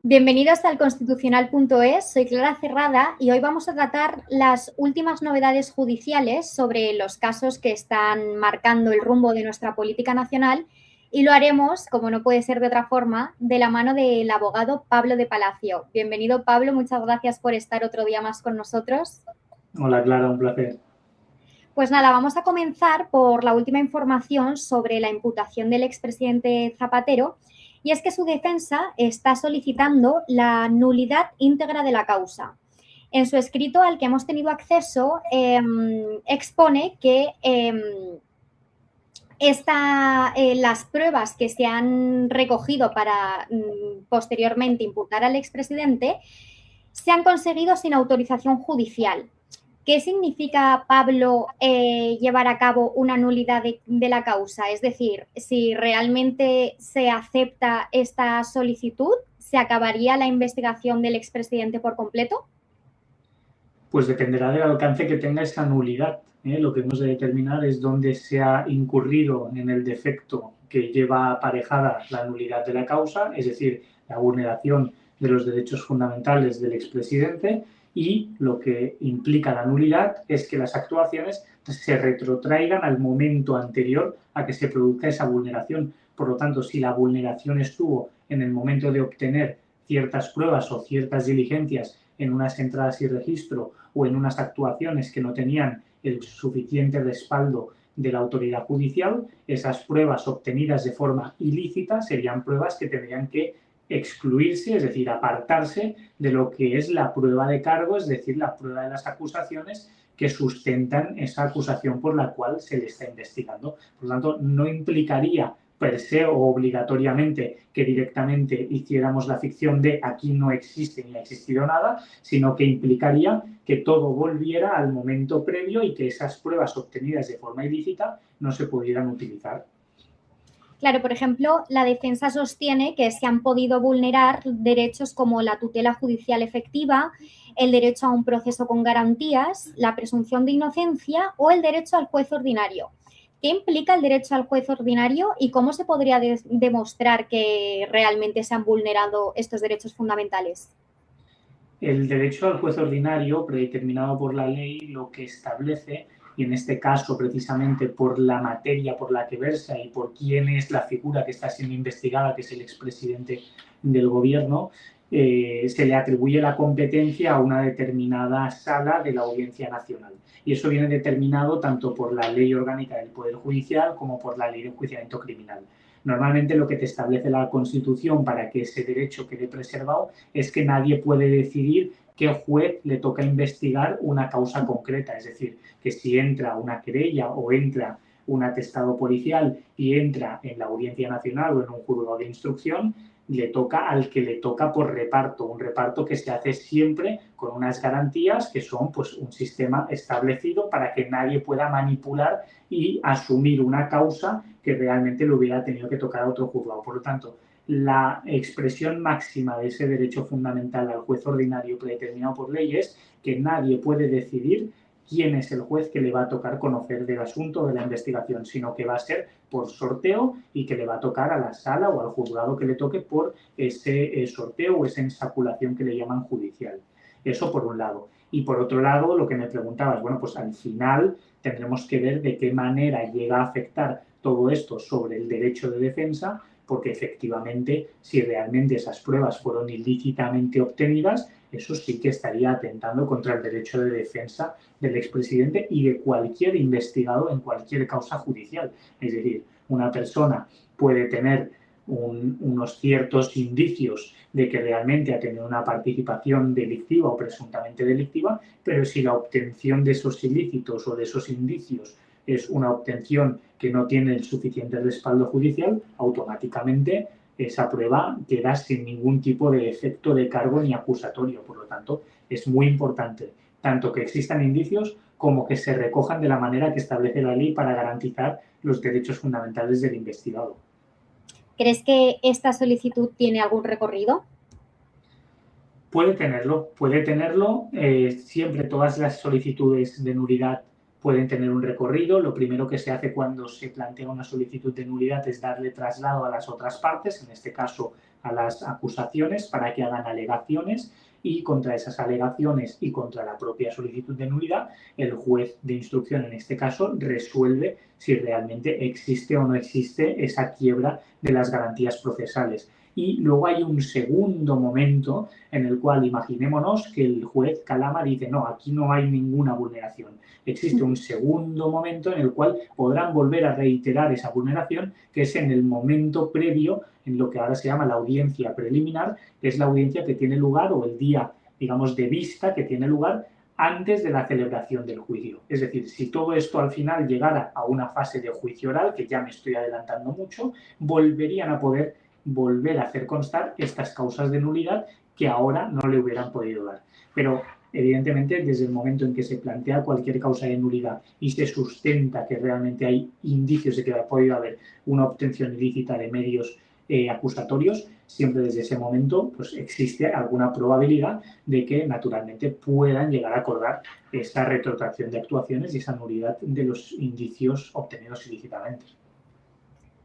Bienvenidos al Constitucional.es, soy Clara Cerrada y hoy vamos a tratar las últimas novedades judiciales sobre los casos que están marcando el rumbo de nuestra política nacional y lo haremos, como no puede ser de otra forma, de la mano del abogado Pablo de Palacio. Bienvenido, Pablo, muchas gracias por estar otro día más con nosotros. Hola, Clara, un placer. Pues nada, vamos a comenzar por la última información sobre la imputación del expresidente Zapatero. Y es que su defensa está solicitando la nulidad íntegra de la causa. En su escrito al que hemos tenido acceso, expone que las pruebas que se han recogido para posteriormente imputar al expresidente se han conseguido sin autorización judicial. ¿Qué significa, Pablo, llevar a cabo una nulidad de la causa? Es decir, si realmente se acepta esta solicitud, ¿se acabaría la investigación del expresidente por completo? Pues dependerá del alcance que tenga esa nulidad. Lo que hemos de determinar es dónde se ha incurrido en el defecto que lleva aparejada la nulidad de la causa, es decir, la vulneración de los derechos fundamentales del expresidente, y lo que implica la nulidad es que las actuaciones se retrotraigan al momento anterior a que se produzca esa vulneración. Por lo tanto, si la vulneración estuvo en el momento de obtener ciertas pruebas o ciertas diligencias en unas entradas y registro o en unas actuaciones que no tenían el suficiente respaldo de la autoridad judicial, esas pruebas obtenidas de forma ilícita serían pruebas que tendrían que excluirse, es decir, apartarse de lo que es la prueba de cargo, es decir, la prueba de las acusaciones que sustentan esa acusación por la cual se le está investigando. Por lo tanto, no implicaría per se o obligatoriamente que directamente hiciéramos la ficción de aquí no existe ni ha existido nada, sino que implicaría que todo volviera al momento previo y que esas pruebas obtenidas de forma ilícita no se pudieran utilizar. Claro, por ejemplo, la defensa sostiene que se han podido vulnerar derechos como la tutela judicial efectiva, el derecho a un proceso con garantías, la presunción de inocencia o el derecho al juez ordinario. ¿Qué implica el derecho al juez ordinario y cómo se podría demostrar que realmente se han vulnerado estos derechos fundamentales? El derecho al juez ordinario, predeterminado por la ley, lo que establece, y en este caso precisamente por la materia por la que versa y por quién es la figura que está siendo investigada, que es el expresidente del gobierno, se le atribuye la competencia a una determinada sala de la Audiencia Nacional. Y eso viene determinado tanto por la Ley Orgánica del Poder Judicial como por la Ley de Enjuiciamiento Criminal. Normalmente lo que te establece la Constitución para que ese derecho quede preservado es que nadie puede decidir qué juez le toca investigar una causa concreta. Es decir, que si entra una querella o entra un atestado policial y entra en la Audiencia Nacional o en un juzgado de instrucción, le toca al que le toca por reparto, un reparto que se hace siempre con unas garantías que son pues un sistema establecido para que nadie pueda manipular y asumir una causa que realmente le hubiera tenido que tocar a otro juzgado. Por lo tanto, la expresión máxima de ese derecho fundamental al juez ordinario predeterminado por ley es que nadie puede decidir quién es el juez que le va a tocar conocer del asunto de la investigación, sino que va a ser por sorteo y que le va a tocar a la sala o al juzgado que le toque por ese sorteo o esa insaculación que le llaman judicial. Eso por un lado. Y por otro lado, lo que me preguntabas, bueno, pues al final tendremos que ver de qué manera llega a afectar todo esto sobre el derecho de defensa, porque efectivamente, si realmente esas pruebas fueron ilícitamente obtenidas, eso sí que estaría atentando contra el derecho de defensa del expresidente y de cualquier investigado en cualquier causa judicial. Es decir, una persona puede tener unos ciertos indicios de que realmente ha tenido una participación delictiva o presuntamente delictiva, pero si la obtención de esos ilícitos o de esos indicios es una obtención que no tiene el suficiente respaldo judicial, automáticamente esa prueba queda sin ningún tipo de efecto de cargo ni acusatorio. Por lo tanto, es muy importante tanto que existan indicios como que se recojan de la manera que establece la ley para garantizar los derechos fundamentales del investigado. ¿Crees que esta solicitud tiene algún recorrido? Puede tenerlo. Siempre todas las solicitudes de nulidad pueden tener un recorrido. Lo primero que se hace cuando se plantea una solicitud de nulidad es darle traslado a las otras partes, en este caso a las acusaciones, para que hagan alegaciones, y contra esas alegaciones y contra la propia solicitud de nulidad, el juez de instrucción, en este caso, resuelve si realmente existe o no existe esa quiebra de las garantías procesales. Y luego hay un segundo momento en el cual imaginémonos que el juez Calama dice no, aquí no hay ninguna vulneración. Existe un segundo momento en el cual podrán volver a reiterar esa vulneración, que es en el momento previo, en lo que ahora se llama la audiencia preliminar, que es la audiencia que tiene lugar, o el día, digamos, de vista que tiene lugar antes de la celebración del juicio. Es decir, si todo esto al final llegara a una fase de juicio oral, que ya me estoy adelantando mucho, volverían a poder volver a hacer constar estas causas de nulidad que ahora no le hubieran podido dar. Pero, evidentemente, desde el momento en que se plantea cualquier causa de nulidad y se sustenta que realmente hay indicios de que ha podido haber una obtención ilícita de medios acusatorios, siempre desde ese momento pues existe alguna probabilidad de que naturalmente puedan llegar a acordar esta retrotracción de actuaciones y esa nulidad de los indicios obtenidos ilícitamente.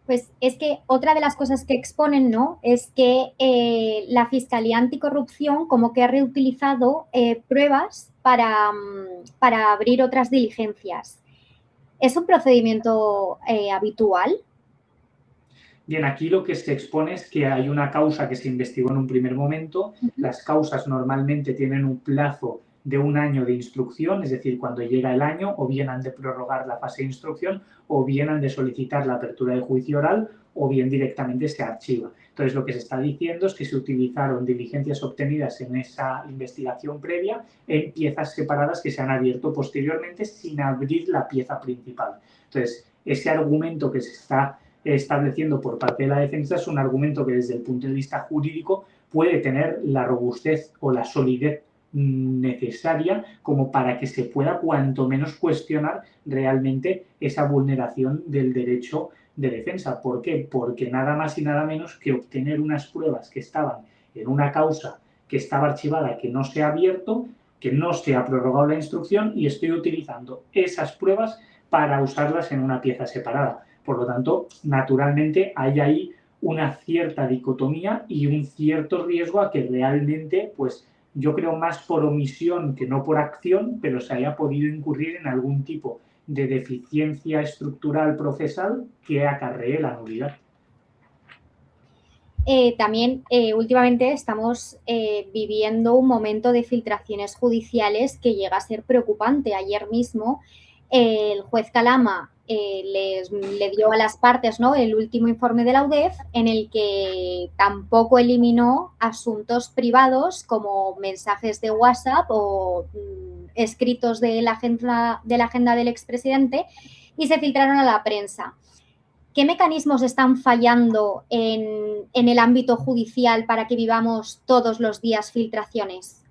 Pues es que otra de las cosas que exponen, ¿no?, es que la Fiscalía Anticorrupción como que ha reutilizado pruebas para abrir otras diligencias. ¿Es un procedimiento habitual? Bien, aquí lo que se expone es que hay una causa que se investigó en un primer momento. Las causas normalmente tienen un plazo de 1 año de instrucción, es decir, cuando llega el año, o bien han de prorrogar la fase de instrucción, o bien han de solicitar la apertura de juicio oral, o bien directamente se archiva. Entonces, lo que se está diciendo es que se utilizaron diligencias obtenidas en esa investigación previa en piezas separadas que se han abierto posteriormente sin abrir la pieza principal. Entonces, ese argumento que se está estableciendo por parte de la defensa es un argumento que desde el punto de vista jurídico puede tener la robustez o la solidez necesaria como para que se pueda cuanto menos cuestionar realmente esa vulneración del derecho de defensa. ¿Por qué? Porque nada más y nada menos que obtener unas pruebas que estaban en una causa que estaba archivada, que no se ha abierto, que no se ha prorrogado la instrucción, y estoy utilizando esas pruebas para usarlas en una pieza separada. Por lo tanto, naturalmente hay ahí una cierta dicotomía y un cierto riesgo a que realmente, pues yo creo más por omisión que no por acción, pero se haya podido incurrir en algún tipo de deficiencia estructural procesal que acarree la nulidad. También últimamente estamos viviendo un momento de filtraciones judiciales que llega a ser preocupante. Ayer mismo el juez Calama le dio a las partes, ¿no?, el último informe de la UDEF, en el que tampoco eliminó asuntos privados como mensajes de WhatsApp o escritos de la agenda del expresidente, y se filtraron a la prensa. ¿Qué mecanismos están fallando en el ámbito judicial para que vivamos todos los días filtraciones?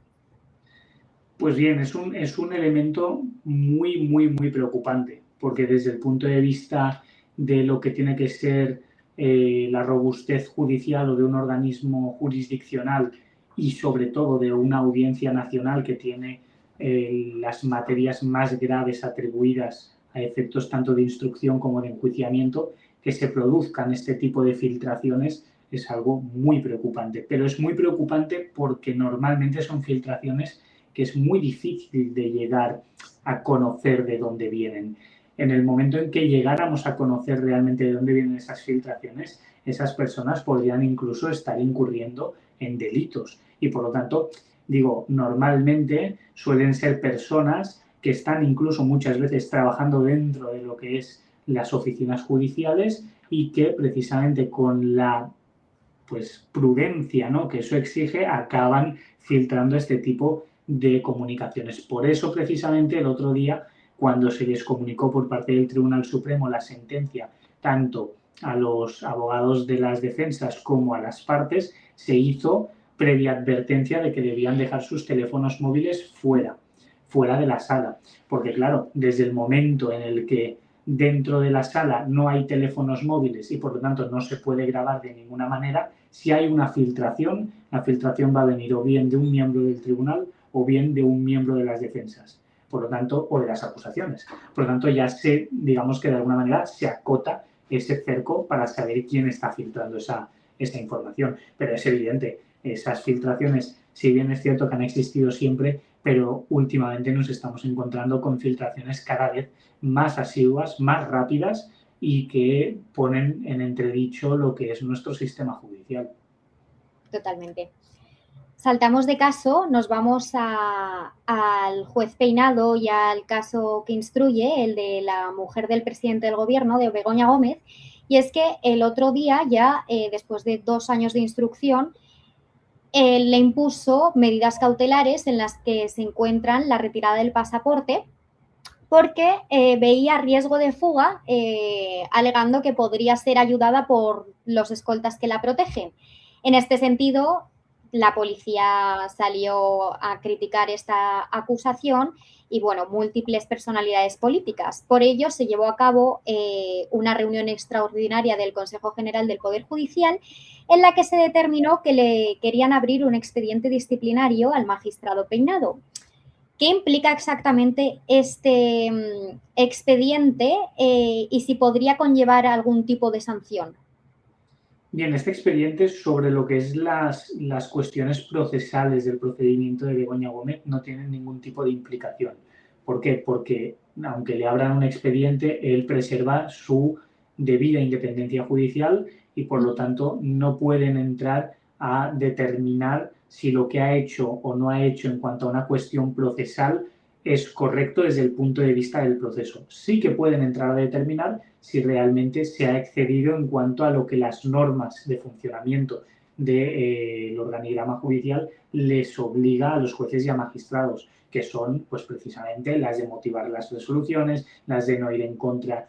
Pues bien, es un elemento muy, muy, muy preocupante, porque desde el punto de vista de lo que tiene que ser la robustez judicial o de un organismo jurisdiccional, y sobre todo de una audiencia nacional que tiene las materias más graves atribuidas a efectos tanto de instrucción como de enjuiciamiento, que se produzcan este tipo de filtraciones es algo muy preocupante. Pero es muy preocupante porque normalmente son filtraciones que es muy difícil de llegar a conocer de dónde vienen. En el momento en que llegáramos a conocer realmente de dónde vienen esas filtraciones, esas personas podrían incluso estar incurriendo en delitos. Y por lo tanto, digo, normalmente suelen ser personas que están incluso muchas veces trabajando dentro de lo que es las oficinas judiciales y que precisamente con la prudencia, ¿no?, que eso exige, acaban filtrando este tipo de comunicaciones. Por eso, precisamente, el otro día, cuando se les comunicó por parte del Tribunal Supremo la sentencia, tanto a los abogados de las defensas como a las partes, se hizo previa advertencia de que debían dejar sus teléfonos móviles fuera de la sala. Porque, claro, desde el momento en el que dentro de la sala no hay teléfonos móviles y, por lo tanto, no se puede grabar de ninguna manera, si hay una filtración, la filtración va a venir o bien de un miembro del tribunal o bien de un miembro de las defensas. por lo tanto, o de las acusaciones. Por lo tanto, ya digamos que de alguna manera se acota ese cerco para saber quién está filtrando esa información. Pero es evidente, esas filtraciones, si bien es cierto que han existido siempre, pero últimamente nos estamos encontrando con filtraciones cada vez más asiduas, más rápidas y que ponen en entredicho lo que es nuestro sistema judicial. Totalmente. Saltamos de caso, nos vamos al juez Peinado y al caso que instruye, el de la mujer del presidente del gobierno, de Begoña Gómez, y es que el otro día, ya después de 2 años de instrucción, le impuso medidas cautelares en las que se encuentran la retirada del pasaporte porque veía riesgo de fuga, alegando que podría ser ayudada por los escoltas que la protegen. En este sentido, la policía salió a criticar esta acusación y, bueno, múltiples personalidades políticas. Por ello, se llevó a cabo una reunión extraordinaria del Consejo General del Poder Judicial en la que se determinó que le querían abrir un expediente disciplinario al magistrado Peinado. ¿Qué implica exactamente este expediente y si podría conllevar algún tipo de sanción? Bien, este expediente sobre lo que es las cuestiones procesales del procedimiento de Begoña Gómez no tiene ningún tipo de implicación. ¿Por qué? Porque aunque le abran un expediente, él preserva su debida independencia judicial y por lo tanto no pueden entrar a determinar si lo que ha hecho o no ha hecho en cuanto a una cuestión procesal es correcto desde el punto de vista del proceso. Sí que pueden entrar a determinar si realmente se ha excedido en cuanto a lo que las normas de funcionamiento del organigrama judicial les obliga a los jueces y a magistrados, que son pues precisamente las de motivar las resoluciones, las de no ir en contra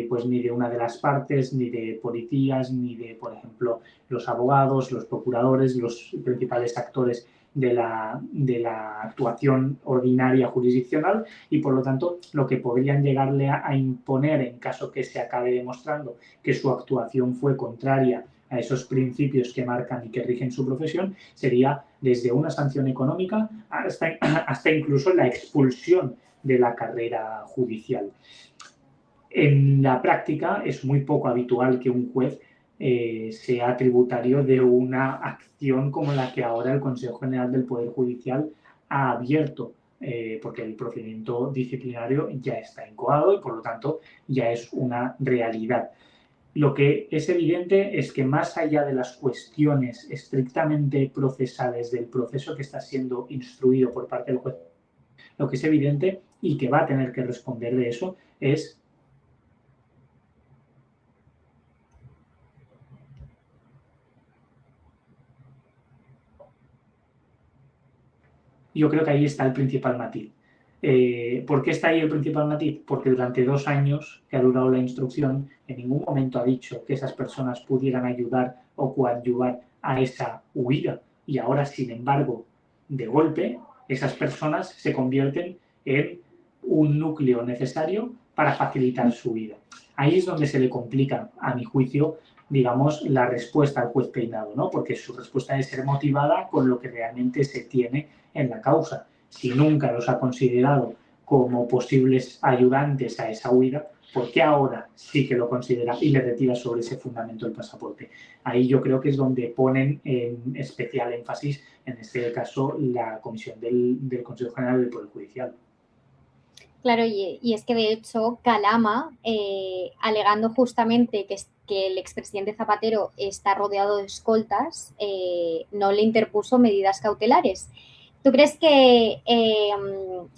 pues ni de una de las partes, ni de policías, ni de, por ejemplo, los abogados, los procuradores, los principales actores de la actuación ordinaria jurisdiccional y, por lo tanto, lo que podrían llegarle a imponer en caso que se acabe demostrando que su actuación fue contraria a esos principios que marcan y que rigen su profesión, sería desde una sanción económica hasta incluso la expulsión de la carrera judicial. En la práctica es muy poco habitual que un juez sea tributario de una acción como la que ahora el Consejo General del Poder Judicial ha abierto, porque el procedimiento disciplinario ya está incoado y por lo tanto ya es una realidad. Lo que es evidente es que más allá de las cuestiones estrictamente procesales del proceso que está siendo instruido por parte del juez, lo que es evidente y que va a tener que responder de eso es yo creo que ahí está el principal matiz. ¿Por qué está ahí el principal matiz? Porque durante 2 años que ha durado la instrucción, en ningún momento ha dicho que esas personas pudieran ayudar o coadyuvar a esa huida. Y ahora, sin embargo, de golpe, esas personas se convierten en un núcleo necesario para facilitar su vida. Ahí es donde se le complica, a mi juicio, digamos, la respuesta al juez Peinado, ¿no? Porque su respuesta debe ser motivada con lo que realmente se tiene en la causa. Si nunca los ha considerado como posibles ayudantes a esa huida, ¿por qué ahora sí que lo considera y le retira sobre ese fundamento el pasaporte? Ahí yo creo que es donde ponen en especial énfasis, en este caso, la comisión del Consejo General del Poder Judicial. Claro, y es que de hecho Calama, alegando justamente que el expresidente Zapatero está rodeado de escoltas, no le interpuso medidas cautelares. ¿Tú crees que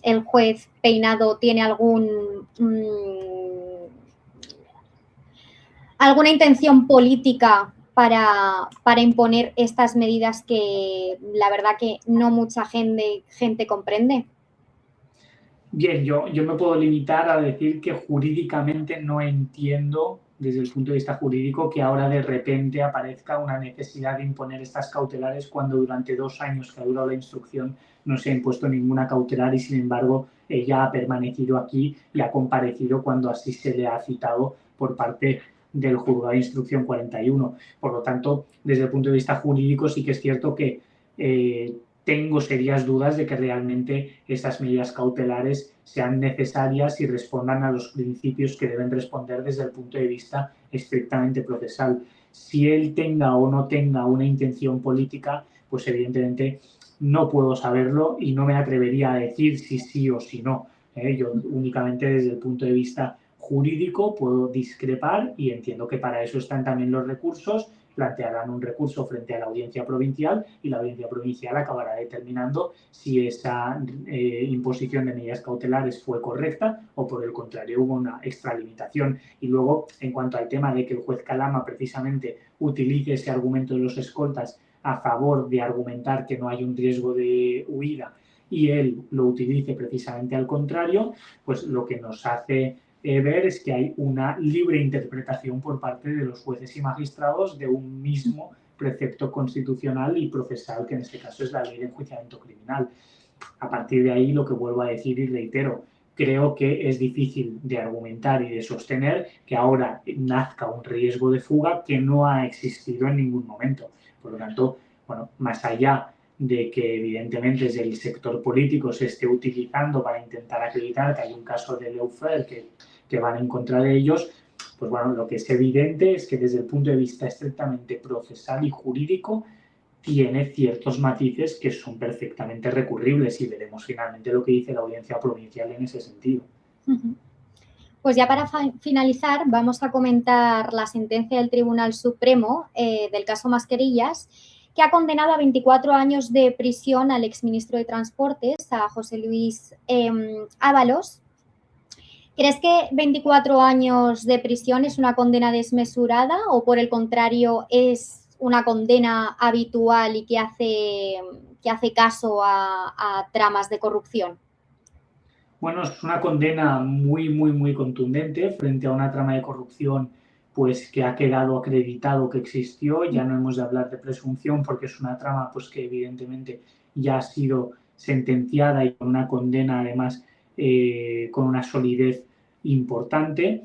el juez Peinado tiene alguna intención política para imponer estas medidas que la verdad que no mucha gente comprende? Bien, yo me puedo limitar a decir que jurídicamente no entiendo, desde el punto de vista jurídico, que ahora de repente aparezca una necesidad de imponer estas cautelares cuando durante 2 años que ha durado la instrucción no se ha impuesto ninguna cautelar y, sin embargo, ella ha permanecido aquí y ha comparecido cuando así se le ha citado por parte del Juzgado de Instrucción 41. Por lo tanto, desde el punto de vista jurídico sí que es cierto que tengo serias dudas de que realmente esas medidas cautelares sean necesarias y respondan a los principios que deben responder desde el punto de vista estrictamente procesal. Si él tenga o no tenga una intención política, pues evidentemente no puedo saberlo y no me atrevería a decir si sí o si no. Yo únicamente desde el punto de vista jurídico puedo discrepar y entiendo que para eso están también los recursos. Plantearán un recurso frente a la audiencia provincial y la audiencia provincial acabará determinando si esa imposición de medidas cautelares fue correcta o por el contrario hubo una extralimitación. Y luego, en cuanto al tema de que el juez Calama precisamente utilice ese argumento de los escoltas a favor de argumentar que no hay un riesgo de huida y él lo utilice precisamente al contrario, pues lo que nos hace ver es que hay una libre interpretación por parte de los jueces y magistrados de un mismo precepto constitucional y procesal, que en este caso es la ley de enjuiciamiento criminal. A partir de ahí, lo que vuelvo a decir y reitero, creo que es difícil de argumentar y de sostener que ahora nazca un riesgo de fuga que no ha existido en ningún momento. Por lo tanto, bueno, más allá de que evidentemente desde el sector político se esté utilizando para intentar acreditar que hay un caso de lawfare que van en contra de ellos, pues bueno, lo que es evidente es que desde el punto de vista estrictamente procesal y jurídico tiene ciertos matices que son perfectamente recurribles y veremos finalmente lo que dice la audiencia provincial en ese sentido. Pues ya para finalizar vamos a comentar la sentencia del Tribunal Supremo del caso Mascarillas, que ha condenado a 24 años de prisión al exministro de Transportes, a José Luis Ábalos. ¿Crees que 24 años de prisión es una condena desmesurada o por el contrario es una condena habitual y que hace caso a tramas de corrupción? Bueno, es una condena muy contundente frente a una trama de corrupción pues que ha quedado acreditado que existió. Ya no hemos de hablar de presunción porque es una trama pues que evidentemente ya ha sido sentenciada y con una condena además con una solidez importante.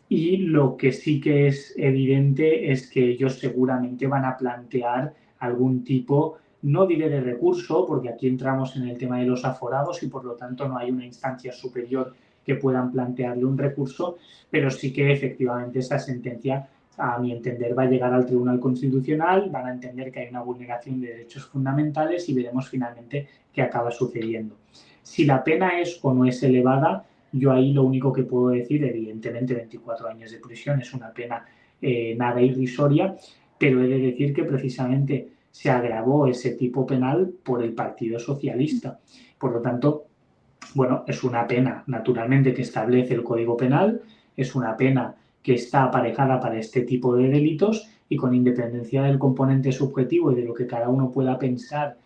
Y lo que sí que es evidente es que ellos seguramente van a plantear algún tipo, no diré de recurso, porque aquí entramos en el tema de los aforados y por lo tanto no hay una instancia superior que puedan plantearle un recurso, pero sí que efectivamente esa sentencia, a mi entender, va a llegar al Tribunal Constitucional, van a entender que hay una vulneración de derechos fundamentales y veremos finalmente qué acaba sucediendo. Si la pena es o no es elevada, yo ahí lo único que puedo decir, evidentemente 24 años de prisión es una pena nada irrisoria, pero he de decir que precisamente se agravó ese tipo penal por el Partido Socialista. Por lo tanto, bueno, es una pena, naturalmente, que establece el Código Penal, es una pena que está aparejada para este tipo de delitos y con independencia del componente subjetivo y de lo que cada uno pueda pensar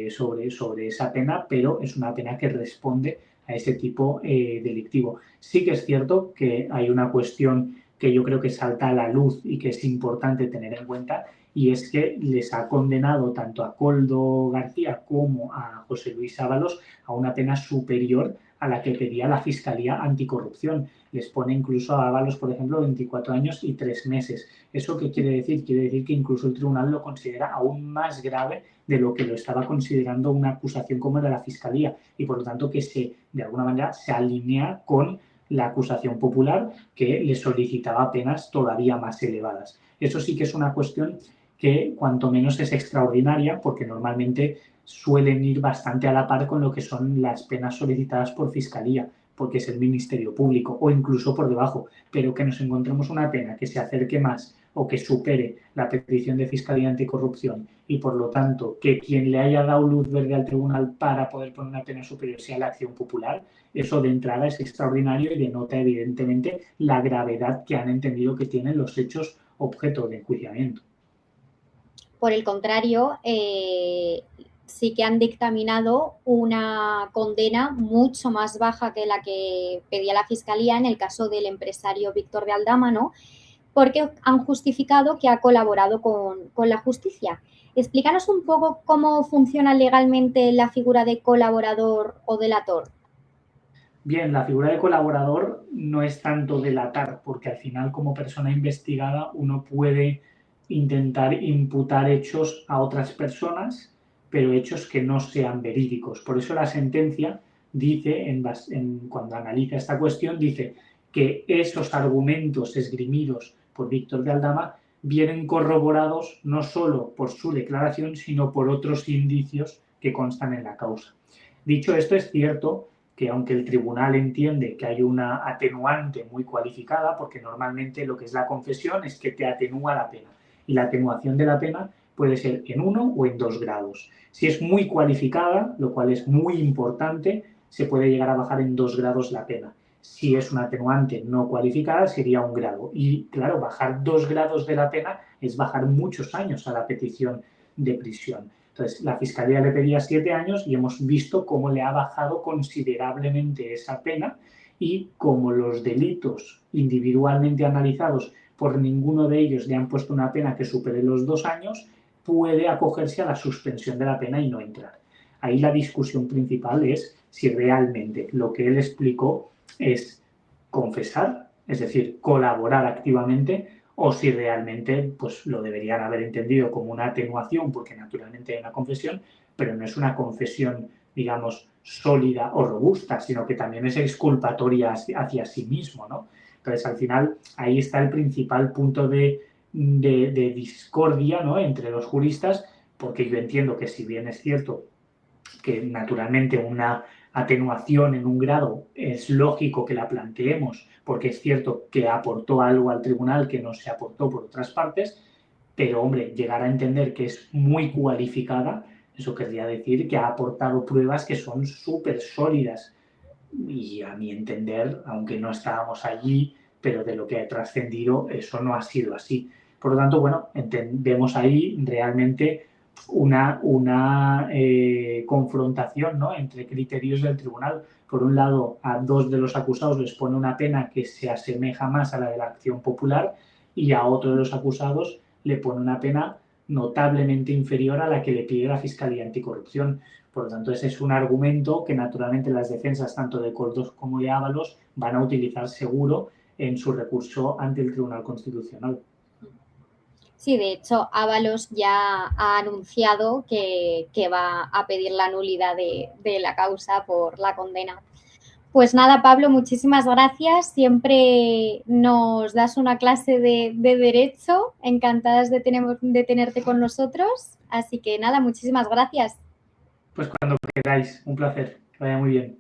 sobre esa pena, pero es una pena que responde a ese tipo delictivo. Sí que es cierto que hay una cuestión que yo creo que salta a la luz y que es importante tener en cuenta, y es que les ha condenado tanto a Koldo García como a José Luis Ábalos a una pena superior a la que pedía la Fiscalía Anticorrupción. Les pone incluso a Ábalos, por ejemplo, 24 años y 3 meses. ¿Eso qué quiere decir? Quiere decir que incluso el tribunal lo considera aún más grave de lo que lo estaba considerando una acusación como de la Fiscalía y por lo tanto que de alguna manera se alinea con la acusación popular que le solicitaba penas todavía más elevadas. Eso sí que es una cuestión que cuanto menos es extraordinaria porque normalmente suelen ir bastante a la par con lo que son las penas solicitadas por Fiscalía, porque es el Ministerio Público, o incluso por debajo, pero que nos encontremos una pena que se acerque más o que supere la petición de Fiscalía Anticorrupción y, por lo tanto, que quien le haya dado luz verde al tribunal para poder poner una pena superior sea la acción popular, eso de entrada es extraordinario y denota, evidentemente, la gravedad que han entendido que tienen los hechos objeto de enjuiciamiento. Por el contrario, sí que han dictaminado una condena mucho más baja que la que pedía la Fiscalía en el caso del empresario Víctor de Aldama, porque han justificado que ha colaborado con la justicia. Explícanos un poco cómo funciona legalmente la figura de colaborador o delator. Bien, la figura de colaborador no es tanto delatar, porque al final como persona investigada uno puede intentar imputar hechos a otras personas pero hechos que no sean verídicos. Por eso la sentencia dice, cuando analiza esta cuestión, dice que esos argumentos esgrimidos por Víctor de Aldama vienen corroborados no solo por su declaración, sino por otros indicios que constan en la causa. Dicho esto, es cierto que aunque el tribunal entiende que hay una atenuante muy cualificada, porque normalmente lo que es la confesión es que te atenúa la pena, y la atenuación de la pena puede ser en 1 o en 2 grados. Si es muy cualificada, lo cual es muy importante, se puede llegar a bajar en 2 grados la pena. Si es una atenuante no cualificada, sería 1 grado. Y claro, bajar 2 grados de la pena es bajar muchos años a la petición de prisión. Entonces, la Fiscalía le pedía 7 años y hemos visto cómo le ha bajado considerablemente esa pena, y como los delitos individualmente analizados por ninguno de ellos le han puesto una pena que supere los 2 años, puede acogerse a la suspensión de la pena y no entrar. Ahí la discusión principal es si realmente lo que él explicó es confesar, es decir, colaborar activamente, o si realmente pues, lo deberían haber entendido como una atenuación, porque naturalmente hay una confesión, pero no es una confesión, digamos, sólida o robusta, sino que también es exculpatoria hacia sí mismo, ¿no? Entonces, al final, ahí está el principal punto de discordia, ¿no?, entre los juristas, porque yo entiendo que si bien es cierto que naturalmente una atenuación en 1 grado es lógico que la planteemos, porque es cierto que aportó algo al tribunal que no se aportó por otras partes, pero hombre, llegar a entender que es muy cualificada, eso querría decir que ha aportado pruebas que son súper sólidas, y a mi entender, aunque no estábamos allí, pero de lo que ha trascendido, eso no ha sido así. Por lo tanto, bueno, vemos ahí realmente una confrontación, ¿no?, entre criterios del tribunal. Por un lado, a 2 de los acusados les pone una pena que se asemeja más a la de la acción popular, y a otro de los acusados le pone una pena notablemente inferior a la que le pide la Fiscalía Anticorrupción. Por lo tanto, ese es un argumento que naturalmente las defensas tanto de Koldos como de Ábalos van a utilizar seguro en su recurso ante el Tribunal Constitucional. Sí, de hecho, Ábalos ya ha anunciado que va a pedir la nulidad de la causa por la condena. Pues nada, Pablo, muchísimas gracias. Siempre nos das una clase de Derecho. Encantadas de tenerte con nosotros. Así que nada, muchísimas gracias. Pues cuando queráis, un placer. Que vaya muy bien.